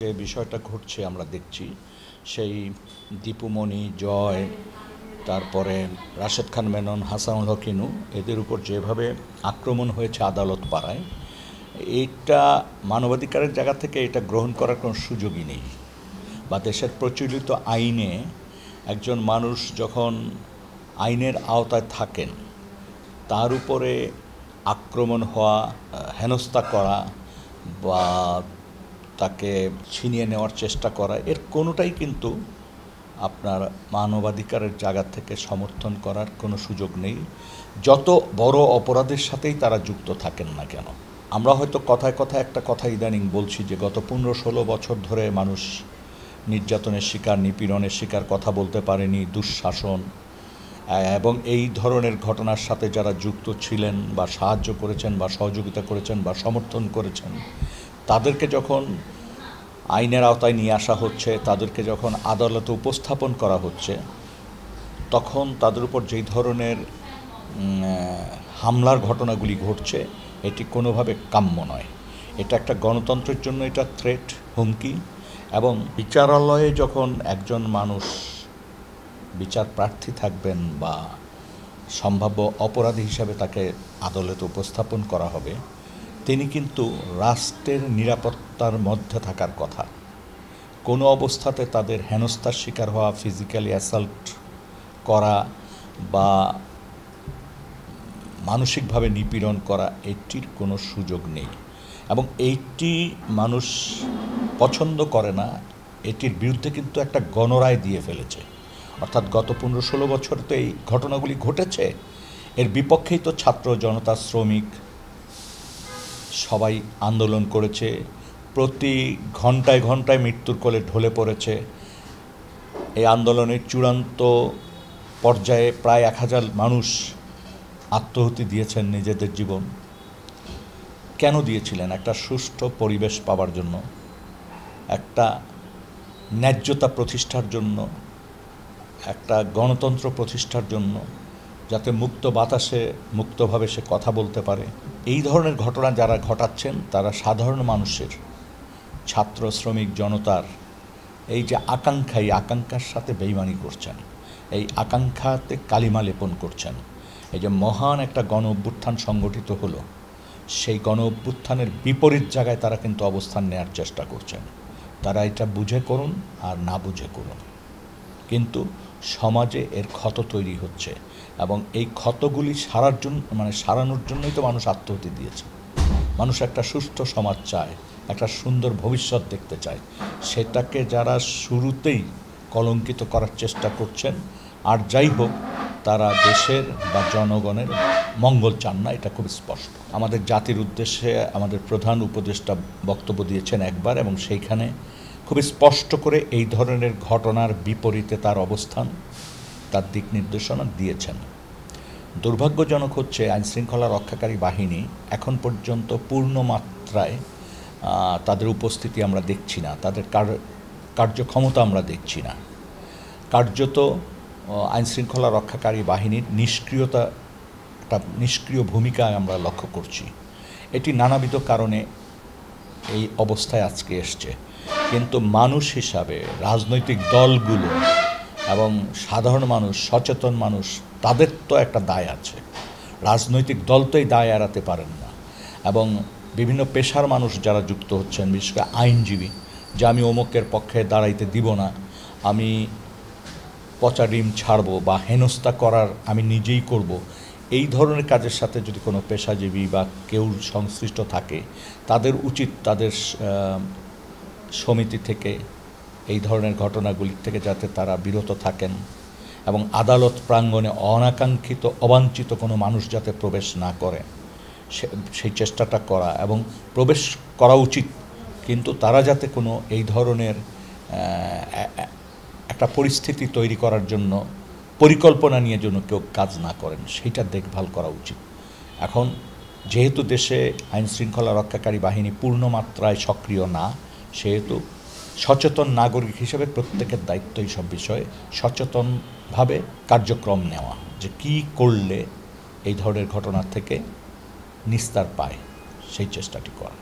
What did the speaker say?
যে বিষয়টা ঘটছে আমরা দেখছি, সেই দীপুমণি, জয়, তারপরে রাশেদ খান মেনন, হাসানুল হক ইনু, এদের উপর যেভাবে আক্রমণ হয়েছে আদালত পাড়ায়, এটা মানবাধিকারের জায়গা থেকে এটা গ্রহণ করার কোনো সুযোগই নেই। বা দেশের প্রচলিত আইনে একজন মানুষ যখন আইনের আওতায় থাকেন, তার উপরে আক্রমণ হওয়া, হেনস্থা করা বা তাকে ছিনিয়ে নেওয়ার চেষ্টা করা, এর কোনোটাই কিন্তু আপনার মানবাধিকারের জায়গা থেকে সমর্থন করার কোনো সুযোগ নেই, যত বড় অপরাধের সাথেই তারা যুক্ত থাকেন না কেন। আমরা হয়তো কথায় কথায় একটা কথা ইদানিং বলছি যে গত 15-16 বছর ধরে মানুষ নির্যাতনের শিকার, নিপীড়নের শিকার, কথা বলতে পারেনি, দুঃশাসন এবং এই ধরনের ঘটনার সাথে যারা যুক্ত ছিলেন বা সাহায্য করেছেন বা সহযোগিতা করেছেন বা সমর্থন করেছেন, তাদেরকে যখন আইনের আওতায় নিয়ে আসা হচ্ছে, তাদেরকে যখন আদালতে উপস্থাপন করা হচ্ছে, তখন তাদের উপর যেই ধরনের হামলার ঘটনাগুলি ঘটছে, এটি কোনোভাবে কাম্য নয়। এটা একটা গণতন্ত্রের জন্য এটা থ্রেট, হুমকি। এবং বিচারালয়ে যখন একজন মানুষ বিচার প্রার্থী থাকবেন বা সম্ভাব্য অপরাধী হিসাবে তাকে আদালতে উপস্থাপন করা হবে, তিনি কিন্তু রাষ্ট্রের নিরাপত্তার মধ্যে থাকার কথা। কোনো অবস্থাতে তাদের হেনস্থার শিকার হওয়া, ফিজিক্যালি অ্যাসাল্ট করা বা মানসিকভাবে নিপীড়ন করা, এটির কোনো সুযোগ নেই। এবং এইটি মানুষ পছন্দ করে না। এটির বিরুদ্ধে কিন্তু একটা গণরায় দিয়ে ফেলেছে। অর্থাৎ গত 15-16 বছর তো এই ঘটনাগুলি ঘটেছে, এর বিপক্ষেই তো ছাত্র জনতা, শ্রমিক সবাই আন্দোলন করেছে, প্রতি ঘন্টায় ঘন্টায় মৃত্যুর কোলে ঢলে পড়েছে। এই আন্দোলনের চূড়ান্ত পর্যায়ে প্রায় 1000 মানুষ আত্মহতি দিয়েছেন নিজেদের জীবন। কেন দিয়েছিলেন? একটা সুষ্ঠু পরিবেশ পাওয়ার জন্য, একটা ন্যায্যতা প্রতিষ্ঠার জন্য, একটা গণতন্ত্র প্রতিষ্ঠার জন্য, যাতে মুক্ত বাতাসে মুক্তভাবে সে কথা বলতে পারে। এই ধরনের ঘটনা যারা ঘটাচ্ছেন, তারা সাধারণ মানুষের, ছাত্র, শ্রমিক, জনতার এই যে আকাঙ্ক্ষা, এই আকাঙ্ক্ষার সাথে বেইমানি করছেন, এই আকাঙ্ক্ষাতে কালিমা লেপন করছেন। এই যে মহান একটা গণ অভ্যুত্থান সংগঠিত হলো, সেই গণ অভ্যুত্থানের বিপরীত জায়গায় তারা কিন্তু অবস্থান নেওয়ার চেষ্টা করছেন। তারা এটা বুঝে করুন আর না বুঝে করুন, কিন্তু সমাজে এর ক্ষত তৈরি হচ্ছে। এবং এই ক্ষতগুলি সারানোর জন্যই তো মানুষ আত্মহতি দিয়েছে। মানুষ একটা সুস্থ সমাজ চায়, একটা সুন্দর ভবিষ্যৎ দেখতে চায়। সেটাকে যারা শুরুতেই কলঙ্কিত করার চেষ্টা করছেন, আর যাই হোক, তারা দেশের বা জনগণের মঙ্গল চান না, এটা খুব স্পষ্ট। আমাদের জাতির উদ্দেশ্যে আমাদের প্রধান উপদেষ্টা বক্তব্য দিয়েছেন একবার, এবং সেইখানে খুব স্পষ্ট করে এই ধরনের ঘটনার বিপরীতে তার অবস্থান, তার দিক নির্দেশনা দিয়েছেন। দুর্ভাগ্যজনক হচ্ছে আইনশৃঙ্খলা রক্ষাকারী বাহিনী এখন পর্যন্ত পূর্ণ মাত্রায় তাদের উপস্থিতি আমরা দেখছি না, তাদের কার্যক্ষমতা আমরা দেখছি না। কার্যত আইনশৃঙ্খলা রক্ষাকারী বাহিনীর একটা নিষ্ক্রিয় ভূমিকা আমরা লক্ষ্য করছি। এটি নানাবিধ কারণে এই অবস্থায় আজকে এসছে। কিন্তু মানুষ হিসাবে রাজনৈতিক দলগুলো এবং সাধারণ মানুষ, সচেতন মানুষ, তাদের তো একটা দায় আছে। রাজনৈতিক দল তো এই দায় এড়াতে পারেন না। এবং বিভিন্ন পেশার মানুষ যারা যুক্ত হচ্ছেন, বিশেষ করে আইনজীবী, যে আমি অমুকের পক্ষে দাঁড়াইতে দিব না, আমি পচা ডিম ছাড়বো বা হেনস্থা করার আমি নিজেই করব, এই ধরনের কাজের সাথে যদি কোনো পেশাজীবী বা কেউ সংশ্লিষ্ট থাকে, তাদের উচিত তাদের সমিতি থেকে এই ধরনের ঘটনাগুলির থেকে যাতে তারা বিরত থাকেন, এবং আদালত প্রাঙ্গণে অনাকাঙ্ক্ষিত, অবাঞ্ছিত কোনো মানুষ যাতে প্রবেশ না করে, সেই চেষ্টাটা করা। এবং প্রবেশ করা উচিত, কিন্তু তারা যাতে কোনো এই ধরনের একটা পরিস্থিতি তৈরি করার জন্য পরিকল্পনা নিয়ে যেন কেউ কাজ না করেন, সেইটা দেখভাল করা উচিত। এখন যেহেতু দেশে আইনশৃঙ্খলা রক্ষাকারী বাহিনী পূর্ণ মাত্রায় সক্রিয় না, সেহেতু সচেতন নাগরিক হিসেবে প্রত্যেকের দায়িত্ব এই সব বিষয়ে সচেতনভাবে কার্যক্রম নেওয়া, যে কী করলে এই ধরনের ঘটনা থেকে নিস্তার পায়, সেই চেষ্টাটি করা।